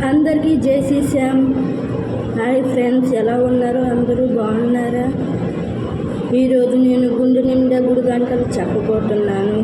అందరికీ జై శ్రీశ్యామ్. Hi friends, ఎలా ఉన్నారు? అందరూ బాగున్నారా? ఈరోజు నేను గుండె నిండా గుడి గంటలు చెప్పబోతున్నాను.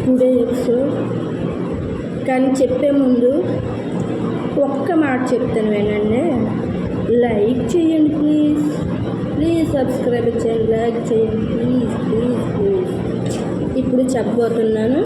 Today episode. కానీ చెప్పే ముందు ఒక్క మాట చెప్తాను, వినండి. లైక్ చేయండి ప్లీజ్. ప్లీజ్ సబ్స్క్రైబ్ చేయండి, లైక్ చేయండి ప్లీజ్ ప్లీజ్ ప్లీజ్. ఇప్పుడు చెప్పబోతున్నాను,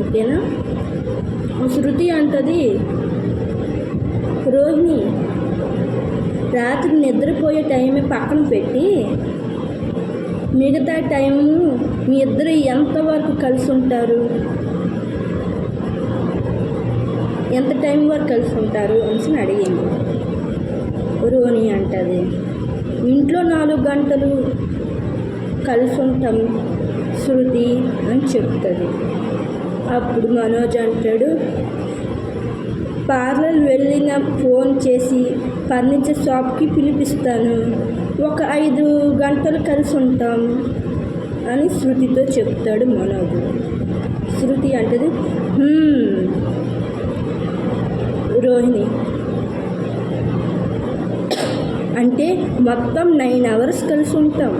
ఓకేనా? శృతి అంటది, రోహిణి రాత్రి నిద్రపోయే టైం పక్కన పెట్టి మిగతా టైము మీ ఇద్దరు ఎంతవరకు కలిసి ఉంటారు, ఎంత టైం వరకు కలిసి ఉంటారు అని అడిగింది. రోహిణి అంటది, ఇంట్లో 4 గంటలు కలిసి ఉంటాం శృతి అని చెప్తుంది. అప్పుడు మనోజ్ అంటాడు, పార్లర్ వెళ్ళిన ఫోన్ చేసి ఫర్నిచర్ షాప్కి పిలిపిస్తాను, ఒక 5 గంటలు కలిసి ఉంటాం అని శృతితో చెప్తాడు మనోజ్. శృతి అంటది, రోహిణి అంటే మొత్తం 9 అవర్స్ కలిసి ఉంటాం.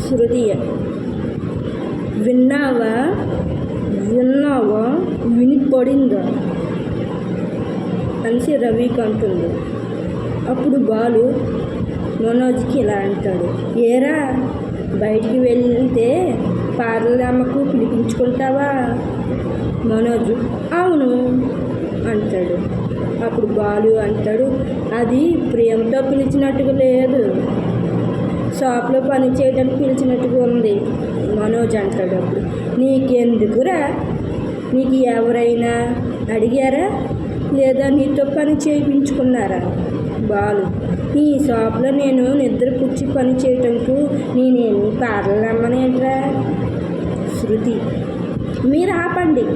శృతి, విన్నావా వినిపడిందా అని రవికి అంటుంది. అప్పుడు బాలు మనోజ్కి ఇలా అంటాడు, ఏరా బయటికి వెళ్తే పార్లర్ అమ్మకు పిలిపించుకుంటావా? మనోజ్ అవును అంటాడు. అప్పుడు బాలు అంటాడు, అది ప్రేమతో పిలిచినట్టుగా లేదు, షాప్లో పని చేయడానికి పిలిచినట్టుగా ఉంది. మనోజ్ అంటాడు. అప్పుడు నీకెందుకురా, నీకు ఎవరైనా అడిగారా లేదా నీతో పని చేయించుకున్నారా? బాలు, ఈ షాప్లో నేను నిద్ర పుచ్చి పని చేయటంకు నేనేమి పార్లర్ అమ్మనేంట్రా? శృతి, మీరు ఆపండి.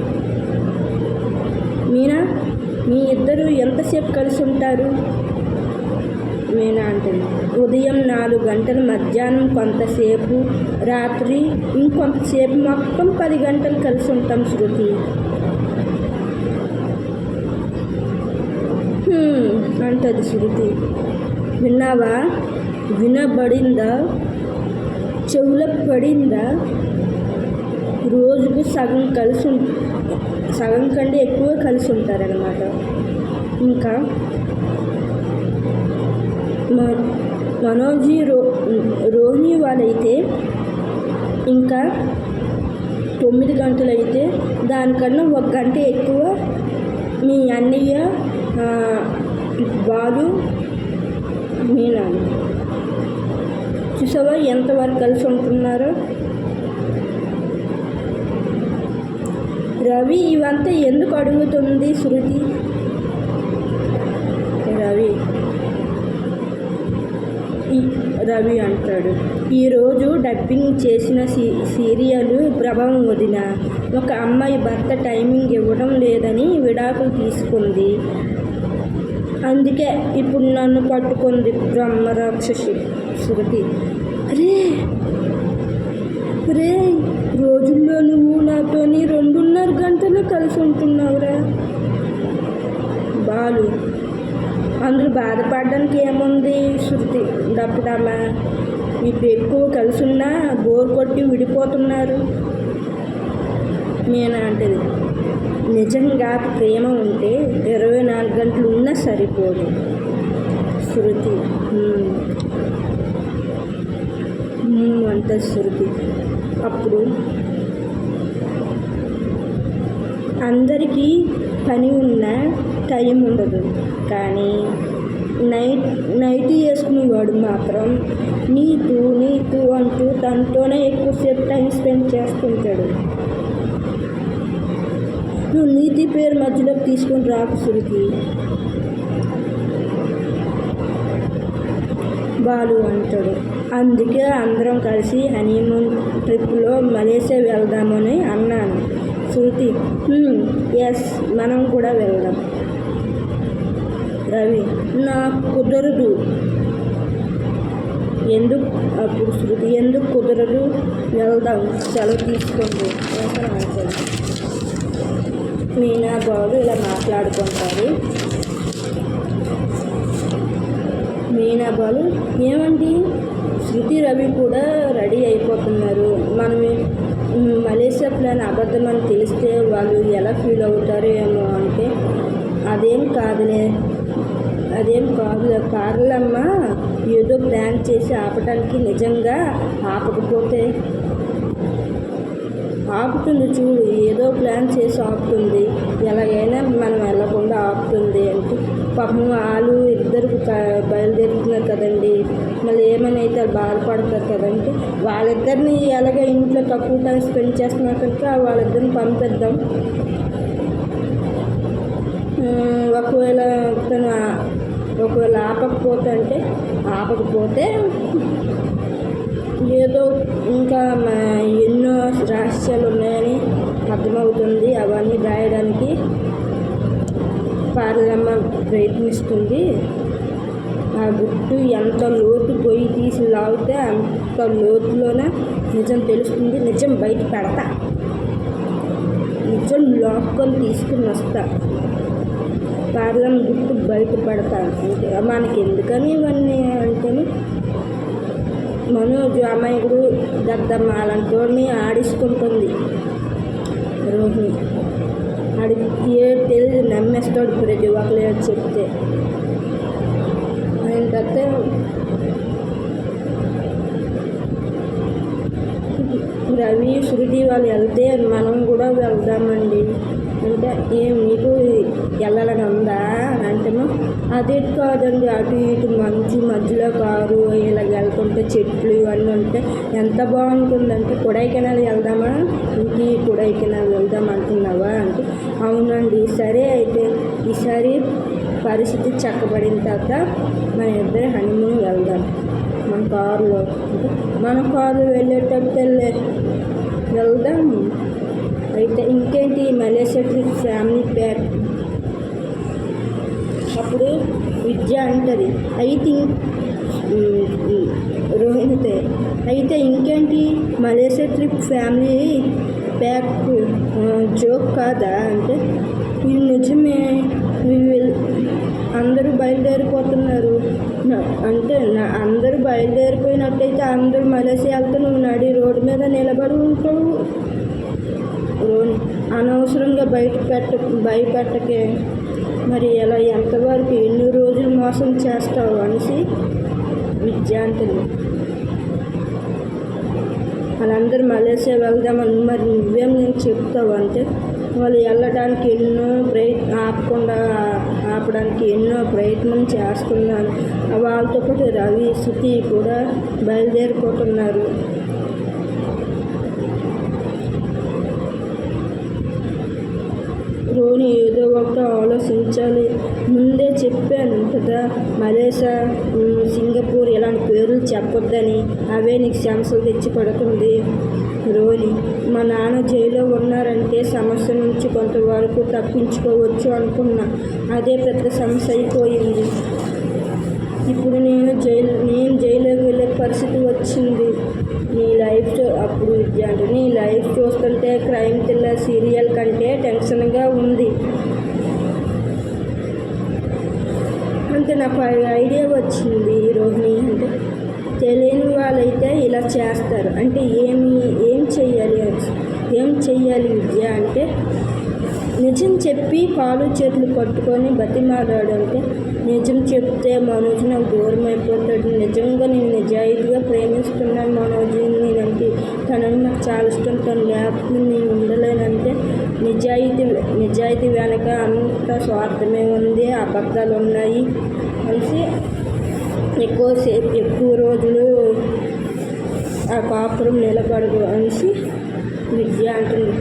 మీ ఇద్దరు ఎంతసేపు కలిసి ఉంటారు? మీనా అంటుంది, ఉదయం 4 గంటలు, మధ్యాహ్నం కొంతసేపు, రాత్రి ఇంకొంతసేపు, మొత్తం 10 గంటలు కలిసి ఉంటాం శృతి అంటుంది. శృతి, విన్నావా, వినబడిందా, చెవుల పడిందా? రోజుకు సగం కంటే ఎక్కువ కలిసి ఉంటారనమాట. ఇంకా మనోజీ రోహిణి వాళ్ళైతే ఇంకా 9 గంటలు అయితే దానికన్నా 1 గంట ఎక్కువ మీ అన్నయ్య బాలు మీనా. చూసావా ఎంతవరకు కలిసి ఉంటున్నారో? రవి ఇవంతా ఎందుకు అడుగుతుంది శృతి? రవి అంటాడు, ఈరోజు డబ్బింగ్ చేసిన సీరియల్ ప్రభావం వదిన ఒక అమ్మాయి భర్త టైమింగ్ ఇవ్వడం లేదని విడాకులు తీసుకుంది, అందుకే ఇప్పుడు నన్ను పట్టుకుంది బ్రహ్మరాక్షసి. శృతి, రే రోజుల్లో నువ్వు నాతోని 2.5 గంటలు కలిసి ఉంటున్నావురా. బాలు, అందులో బాధపడడానికి ఏముంది శృతి? డబ్బుడమ్మా, ఇప్పుడు ఎక్కువ కలిసి ఉన్నా బోర్ కొట్టి విడిపోతున్నారు. మీనా అంటది, నిజంగా ప్రేమ ఉంటే 24 గంటలు ఉన్నా సరిపోదు. శృతి అంటది శృతి. అప్పుడు అందరికీ పని ఉన్న టైం ఉండదు, కానీ నైట్ వేసుకునేవాడు మాత్రం నీతు అంటూ తనతోనే ఎక్కువసేపు టైం స్పెండ్ చేస్తుంటాడు. నువ్వు నీతి పేరు మధ్యలోకి తీసుకొని రాకు శృతి. బాలు అంటాడు, అందుకే అందరం కలిసి హనీమూన్ ట్రిప్లో మలేషియా వెళ్దామని అన్నాను. శృతి, ఎస్ మనం కూడా వెళ్దాం. రవి, నాకు కుదరదు. ఎందుకు? అప్పుడు శృతి, ఎందుకు కుదరదు? వెళ్దాం, సెలవు తీసుకోండి. మీనా బాలు ఇలా మాట్లాడుకుంటారు. మీనా బాలు, ఏమండి శృతి రవి కూడా రెడీ అయిపోతున్నారు, మనం మలేషియా ప్లాన్ అబద్ధమని తెలిస్తే వాళ్ళు ఎలా ఫీల్ అవుతారో ఏమో అంటే, అదేం కాదులే కార్లమ్మ ఏదో ప్లాన్ చేసి ఆపటానికి, నిజంగా ఆపకపోతే ఆపుతుంది చూడు, ఏదో ప్లాన్ చేసి ఆపుతుంది, ఎలాగైనా మనం వెళ్ళకుండా ఆపుతుంది అంటే, పాపం వాళ్ళు ఇద్దరు బయలుదేరుతున్నారు కదండి, మళ్ళీ ఏమైనా అయితే బాధపడతారు కదంటే, వాళ్ళిద్దరిని ఎలాగ ఇంట్లో తక్కువ టైం స్పెండ్ చేస్తున్నారు కనుక వాళ్ళిద్దరిని పంపిద్దాం. ఒకవేళ ఆపకపోతే ఏదో ఇంకా ఎన్నో రహస్యాలు ఉన్నాయని అర్థమవుతుంది, అవన్నీ రాయడానికి పార్లమ్మ ప్రయత్నిస్తుంది. ఆ గుట్టు ఎంత లోతు పొయ్యి తీసి లాగితే అంత లోతులోన నిజం తెలుస్తుంది. నిజం బయట పెడతా, నిజం లాక్కొని తీసుకుని వస్తా, పార్లమ్మ గుట్టు బయట పెడతా. అంటే మనకి ఎందుకని ఇవన్నీ అంటేనే, మనోజ్ అమాయకుడు దద్దమ్మ అలాంటి ఆడిస్తుంటుంది రోహిణి. ఆడికి ఏడు తెలియదు, నమ్మేస్తాడు ప్రతి ఒక్కరు చెప్తే. ఆయన తర్వాత రవి శృతి వాళ్ళు వెళ్తే మనం కూడా వెళ్దామండి అంటే, మీకు వెళ్ళాలని ఉందా అని అంటేమో, అదే కాదండి, అటు ఇటు మంచు మధ్యలో కారు ఇలా వెళ్తుంటే చెట్లు ఇవన్నీ ఉంటే ఎంత బాగుంటుందంటే, కొడైకెనాల్ వెళ్దామా, కొడైకెనాల్ వెళ్దాం అంటున్నావా అంటే, అవునండి, సరే అయితే ఈసారి పరిస్థితి చక్కబడిన తర్వాత మన ఇద్దరు హనీమూన్ వెళ్దాం మన కారులో వెళ్ళేటట్టు వెళ్దాం. అయితే ఇంకేంటి, మలేషియా ట్రిప్ ఫ్యామిలీ ప్యాక్. అప్పుడు విద్య అంటది, రోహిణితే, అయితే ఇంకేంటి Malaysia trip family pack joke కాదా అంటే, ఇది నిజమే, అందరూ బయలుదేరిపోతున్నారు అంటే, అందరూ బయలుదేరిపోయినట్టయితే అందరూ మలేషియా వెళ్తే నువ్వు నడి రోడ్డు మీద నిలబడి ఉంటావు. అనవసరంగా భయపెట్టకే, మరి ఎలా ఎంతవరకు ఎన్ని రోజులు మోసం చేస్తావు అనేసి విద్య అంటుంది. వాళ్ళందరూ మలేషియా వెళ్దామని మరి నువ్వేం నేను చెప్తావు అంటే, వాళ్ళు వెళ్ళడానికి ఆపడానికి ఎన్నో ప్రయత్నం చేస్తున్నాను. వాళ్ళతో పాటు రవి శృతి కూడా బయలుదేరిపోతున్నారు. రోని ఏదో ఒకటి ఆలోచించాలి, ముందే చెప్పాను కదా మలేషియా సింగపూర్ ఇలాంటి పేర్లు చెప్పొద్దని, అవే నీకు సమస్యలు తెచ్చి పడుతుంది. రోని, మా నాన్న జైల్లో ఉన్నారంటే సమస్య నుంచి కొంతవరకు తప్పించుకోవచ్చు అనుకున్నా, అదే పెద్ద సమస్య అయిపోయింది. ఇప్పుడు నేను జైలుకి వెళ్ళే పరిస్థితి వచ్చింది. అప్పుడు విద్య అంటే, నీ లైఫ్ చూస్తుంటే క్రైమ్ థ్రిల్లర్ సీరియల్ కంటే టెన్షన్గా ఉంది అంటే నాకు ఐడియా వచ్చింది. రోహిణి అంటే, తెలియని వాళ్ళైతే ఇలా చేస్తారు అంటే ఏం చెయ్యాలి విద్య అంటే, నిజం చెప్పి కాలు చేతులు పట్టుకొని బతిమాలాడు అంటే, నిజం చెప్తే మనోజ్ నాకు దూరం అయిపోతాడు, నిజంగా నేను నిజాయితీగా ప్రేమిస్తున్నాను మనోజ్, నేనంటే తనని నాకు చాలా ఇష్టం, తను లేకపోతే నేను ఉండలేనంటే, నిజాయితీ వెనక అంత స్వార్థమే ఉంది, అబద్ధాలు ఉన్నాయి అనేసి ఎక్కువ రోజులు ఆ కాపురం నిలబడదు అనేసి విద్య అంటుంది.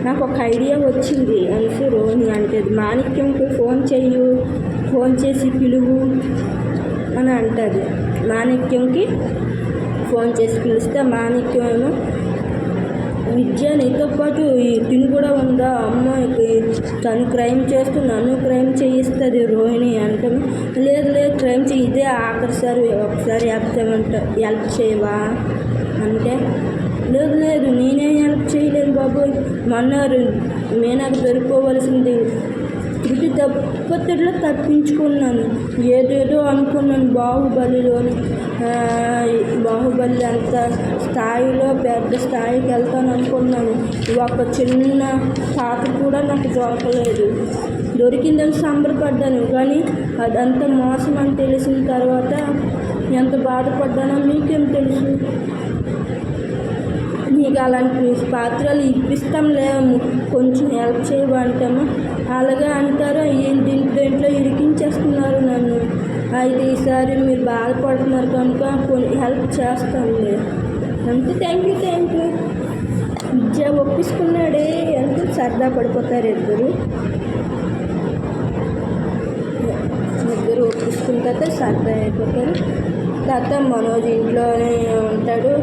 నాకు ఒక ఐడియా వచ్చింది అనేసి రోహిణి అంటది. మాణిక్యంకి ఫోన్ చేసి పిలువు అని అంటుంది. మాణిక్యంకి ఫోన్ చేసి పిలిస్తే మాణిక్యం ఏమో, విద్య నీతో పాటు తిని కూడా ఉందా, అమ్మాయికి తను క్రైమ్ చేస్తూ నన్ను క్రైమ్ చేయిస్తుంది రోహిణి అంటే, లేదు క్రైమ్ ఇదే ఆఖరిసారి ఒకసారి హెల్ప్ చేయవా అంటే, లేదు నేనేం హెల్ప్ చేయలేదు బాబు, మొన్న మీనాకు దొరికిపోవలసింది ఇది దెబ్బతిట్లో తప్పించుకున్నాను. ఏదేదో అనుకున్నాను. బాహుబలి అంత స్థాయిలో పెద్ద స్థాయికి వెళ్తాను అనుకున్నాను. ఒక చిన్న పాత కూడా నాకు దొరకలేదు. దొరికిందని సంబరపడ్డాను, కానీ అదంతా మోసం అని తెలిసిన తర్వాత ఎంత బాధపడ్డానో మీకేం తెలుసు. నీకు అలాంటి పాత్రలు ఇప్పిస్తాంలేము, కొంచెం హెల్ప్ చేయమంటాము. అలాగే అంటారా, దేంట్లో ఇరికించేస్తున్నారు నన్ను. అయితే ఈసారి మీరు బాధపడుతున్నారు కనుక కొన్ని హెల్ప్ చేస్తానులే అంటే థ్యాంక్ యూ. విద్య ఒప్పించుకున్నాడే అంటే సరదా పడిపోతారు ఇద్దరు ఒప్పించుకున్న తర్వాత సరదా అయిపోతారు. తర్వాత మనోజ్ ఇంట్లోనే ఉంటాడు.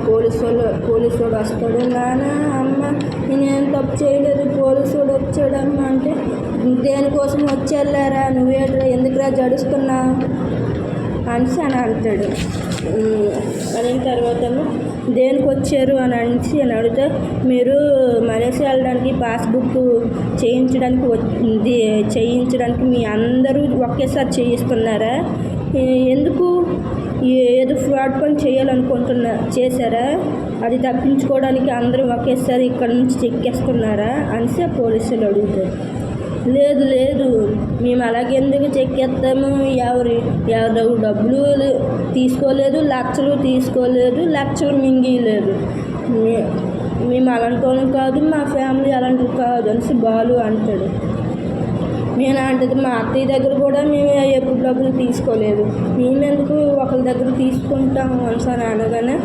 పోలీసు వాడు వస్తాడు. నాన్న అమ్మ నేనేం తప్పు చేయలేదు, పోలీసు వాడు వచ్చాడమ్మా అంటే దేనికోసం వచ్చేళ్ళారా, నువ్వేట్రా ఎందుకురా జడుస్తున్నావు అని అంటాడు. అయిన తర్వాత దేనికి వచ్చారు అని అడిగితే మీరు మలేషియా వెళ్ళడానికి పాస్బుక్ చేయించడానికి మీ అందరూ ఒకేసారి చేయిస్తున్నారా, ఎందుకు ఏదో ఫ్రాడ్ పని చేశారా, అది తప్పించుకోవడానికి అందరూ ఒకేసారి ఇక్కడ నుంచి చెక్కేస్తున్నారా అని పోలీసులు అడుగుతారు. లేదు మేము అలాగెందుకు చెక్కేస్తాము, ఎవరి డబ్బులు తీసుకోలేదు, లక్షలు మింగిలేదు, మేము అలాంటి కాదు, మా ఫ్యామిలీ అలాంటివి కాదు అని బాలు అంటాడు. నేను అంటది మా అత్తయ్య దగ్గర కూడా మేము ఎప్పుడు డబ్బులు తీసుకోలేదు, మేమెందుకు ఒకరి దగ్గర తీసుకుంటాము అని అనగానే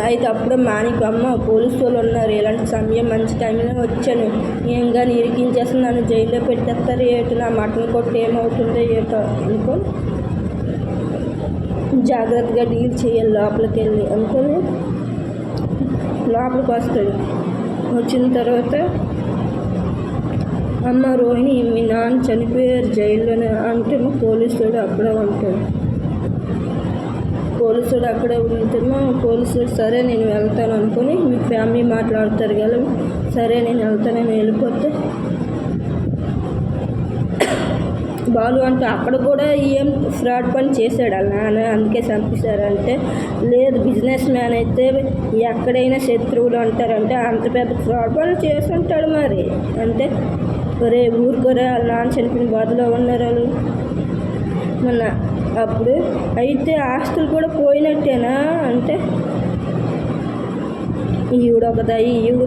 అయితే అప్పుడే మాణికమ్మ పోలీసు వాళ్ళు ఉన్నారు, ఇలాంటి సమయం మంచి టైంలో వచ్చాను, ఏం కానీ ఇరికించేసి నన్ను జైల్లో పెట్టేస్తారు ఏటో, నా మటన్ కొట్టి ఏమవుతుందో ఏటో అనుకో జాగ్రత్తగా డీల్ చేయాలి లోపలికి వెళ్ళి అనుకొని లోపలికి వస్తాడు. వచ్చిన తర్వాత అమ్మ రోహిణి మీ నాన్న చనిపోయారు జైల్లోనే అంటే పోలీసుడు అక్కడే ఉంటాడు. పోలీసుడు సరే నేను వెళ్తాను అనుకుని మీ ఫ్యామిలీ మాట్లాడతారు కదా, సరే నేను వెళ్తానని వెళ్ళిపోతే బాలు అంటే అక్కడ కూడా ఏం ఫ్రాడ్ పని చేశాడు అలా నాన్న అందుకే చంపేశారంటే, లేదు బిజినెస్ మ్యాన్ అయితే ఎక్కడైనా శత్రువులు అంటారంటే అంత పెద్ద ఫ్రాడ్ పని చేసి ఉంటాడు మరి అంటే, ఒరే ఊరుకోరా నాన్న చనిపోయిన బాధలో ఉన్నారు వాళ్ళు మొన్న అప్పుడు. అయితే ఆస్తులు కూడా పోయినట్టేనా అంటే, ఈవిడ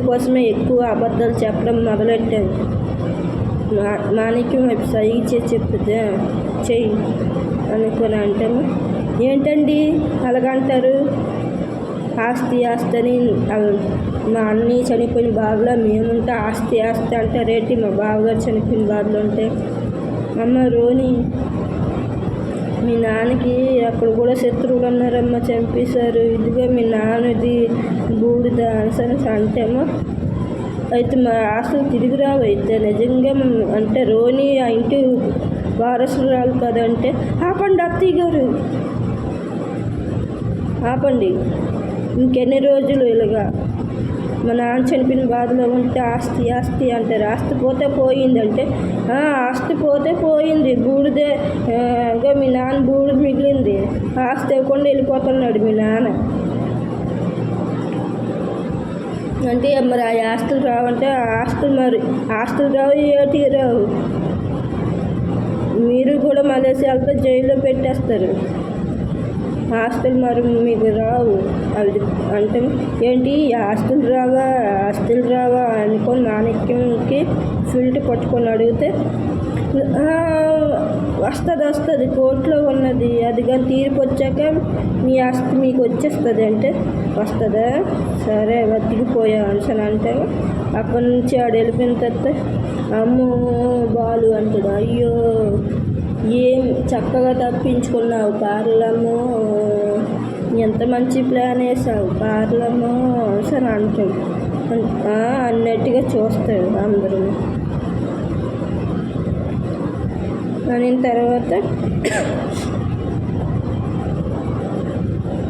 కోసమే ఎక్కువ అబద్ధాలు చెప్పడం మొదలెట్టాను. మాణిక్యం వైపు సైగ చేసి చెప్తే చెయ్యి అనుకుని అంటాము. ఏంటండి అలాగంటారు, ఆస్తి అని మా అన్నీ చనిపోయిన బాధలో మేముంటే ఆస్తి అంటారేంటి, మా బావగారు చనిపోయిన బాధలు ఉంటే. అమ్మ రోని మీ నాన్నకి అక్కడ కూడా శత్రువులు ఉన్నారమ్మ, చంపేశారు, ఇదిగో మీ నాన్నది బూడిద అని అంటేమో, అయితే మా ఆస్తులు తిరిగి రావు అయితే నిజంగా అంటే రోని ఆ ఇంటి వారసురాలు కదంటే, ఆపండి అత్తయ్య గారు ఆపండి, ఇంకెన్ని రోజులు ఇలాగా మా నాన్న చనిపోయిన బాధలో ఉంటే ఆస్తి అంటారు, ఆస్తి పోతే పోయిందంటే, ఆస్తి పోతే పోయింది బూడిదే, ఇంకా మీ నాన్న బూడిద మిగిలింది, ఆస్తి ఇవ్వకుండా వెళ్ళిపోతున్నాడు మీ నాన్న అంటే, మరి ఆ ఆస్తులు రావంటే ఆస్తులు రావు ఏటి రావు, మీరు కూడా మలేషియాలతో జైల్లో పెట్టేస్తారు, ఆస్తులు మరి మీకు రావు అది అంటే ఏంటి ఆస్తులు రావా అనుకొని మాణిక్యంకి ఫిల్ట్ పట్టుకొని అడిగితే, వస్తుంది కోర్టులో ఉన్నది, అది కానీ తీర్పు వచ్చాక మీ ఆస్తి మీకు వచ్చేస్తుంది అంటే, వస్తుందా సరే బతికిపోయా అని అంటే అక్కడి నుంచి ఆడు వెళ్ళిపోయిన తర్వాత అమ్మో బాలు అంటాడు, అయ్యో ఏం చక్కగా తప్పించుకున్నావు పార్లమ్మో, ఎంత మంచి ప్లాన్ వేసావు పార్లమ్మో అని అంటాడు. అన్నట్టుగా చూస్తాడు అందరూ. అయిన తర్వాత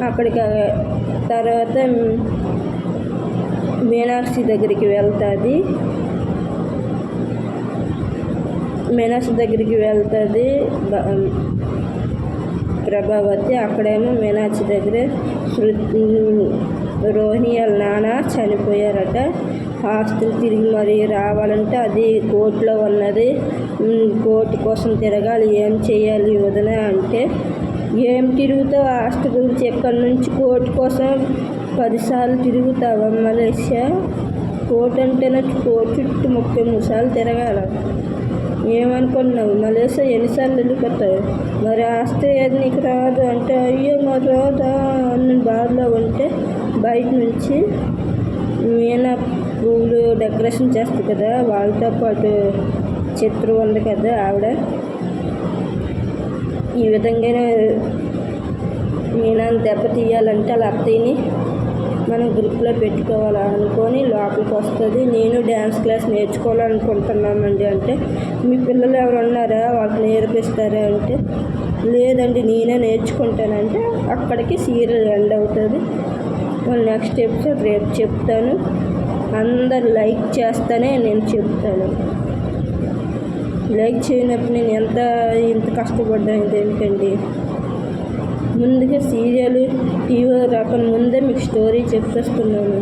అక్కడికి తర్వాత మీనాక్షి దగ్గరికి వెళ్తుంది. ప్రభావతి. అక్కడేమో మీనాక్షి దగ్గర రోహిణి వాళ్ళ నాన్న చనిపోయారట. ఆస్తులు తిరిగి మరి రావాలంటే అది కోర్టులో ఉన్నది. కోర్టు కోసం తిరగాలి. ఏం చేయాలి వదిన అంటే, ఏం తిరుగుతావు ఆస్తి గురించి? ఎక్కడి నుంచి కోర్టు కోసం 10 సార్లు తిరుగుతావా మలేషియా? కోర్టు అంటేనే కోర్టు చుట్టూ 33 సార్లు తిరగాల. ఏమనుకున్నావు మలేషియా? ఎన్నిసార్లు వెళ్ళిపోతావు? మరి ఆస్తి ఏది నీకు రాదు అంటే, అయ్యో మరి రాదా అని బాధలో ఉంటే బయట నుంచి మీనా పువ్వులు డెకరేషన్ చేస్తుంది కదా, వాళ్ళతో పాటు చిత్రం ఉంది కదా ఆవిడ, ఈ విధంగానే మీనాన్ని దెబ్బతీయాలంటే వాళ్ళ అత్తయ్యని మనం గ్రూప్లో పెట్టుకోవాలనుకొని లోపలికి వస్తుంది. నేను డ్యాన్స్ క్లాస్ నేర్చుకోవాలనుకుంటున్నామండి అంటే, మీ పిల్లలు ఎవరు ఉన్నారా వాళ్ళకి నేర్పిస్తారా అంటే, లేదండి నేనే నేర్చుకుంటానంటే అక్కడికి సీరియల్ ఎండ్ అవుతుంది. నెక్స్ట్ ఎపిసోడ్ రేపు చెప్తాను. అందరు లైక్ చేస్తేనే నేను చెప్తాను. లైక్ చేయనప్పుడు నేను ఇంత కష్టపడ్డాను దేనికండి. ముందుగా సీరియల్ టీవీ రాకుండా ముందే మీకు స్టోరీ చెప్పేస్తున్నాను.